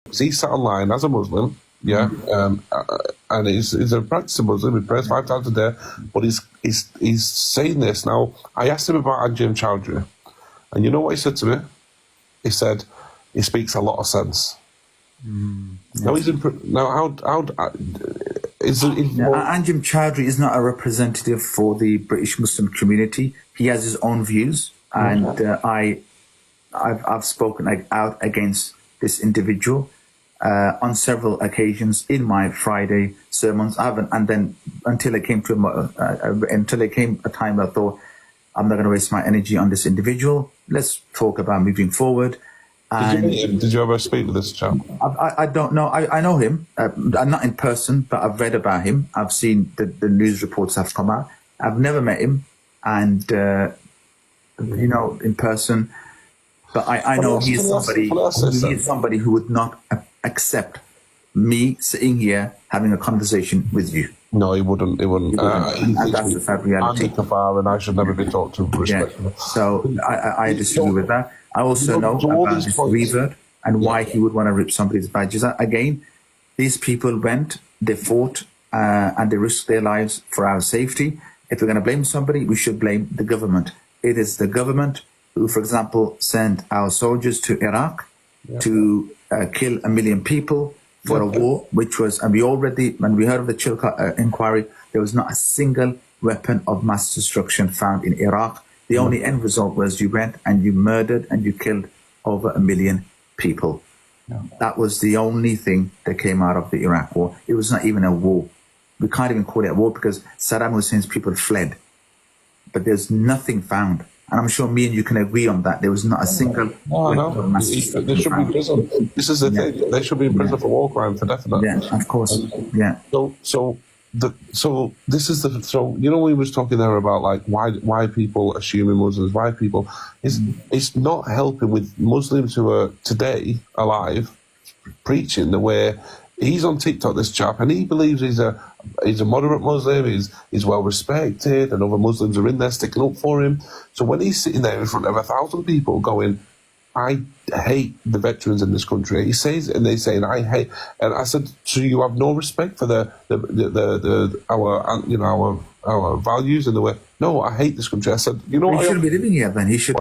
He sat online as a Muslim, yeah, and he's a practicing Muslim. He prays 5 times a day, but he's saying this now. I asked him about Anjem Chowdhury, and you know what he said to me? He said he speaks a lot of sense. Now he's now how is it? Anjem Chowdhury is not a representative for the British Muslim community. He has his own views, and I've spoken out against this individual on several occasions in my Friday sermons. I haven't, and then until it came a time I thought, I'm not going to waste my energy on this individual. Let's talk about moving forward. Did you meet him? Did you ever speak with this chap? I don't know. I know him, not in person, but I've read about him. I've seen the news reports have come out. I've never met him, and in person. But I know he's somebody who would not accept me sitting here having a conversation with you. No, he wouldn't. He wouldn't. And that's the sad reality. And I should never be talked to respectfully. Yeah. So I disagree with that. I also know about this revert and why he would want to rip somebody's badges. Again, these people went, they fought, and they risked their lives for our safety. If we're going to blame somebody, we should blame the government. It is the government who, for example, sent our soldiers to Iraq to kill 1 million people for a war, which was, and when we heard of the Chilcot inquiry, there was not a single weapon of mass destruction found in Iraq. The only end result was you went and you murdered and you killed over 1 million people. That was the only thing that came out of the Iraq war. It was not even a war. We can't even call it a war because Saddam Hussein's people fled. But there's nothing found. And I'm sure me and you can agree on that. There was not a single... They should be in prison. This is the thing. They should be in prison for war crimes, for definite. Yeah, of course. Yeah. So this is we was talking there about like why people assuming Muslims, why people it's not helping with Muslims who are today alive preaching the way he's on TikTok, this chap, and he believes he's a moderate Muslim, he's well respected, and other Muslims are in there sticking up for him. So when he's sitting there in front of 1,000 people going, I hate the veterans in this country. He says it, and they saying I hate. And I said, so you have no respect for our values and the way. No, I hate this country. I said, He shouldn't be living here. Then he should.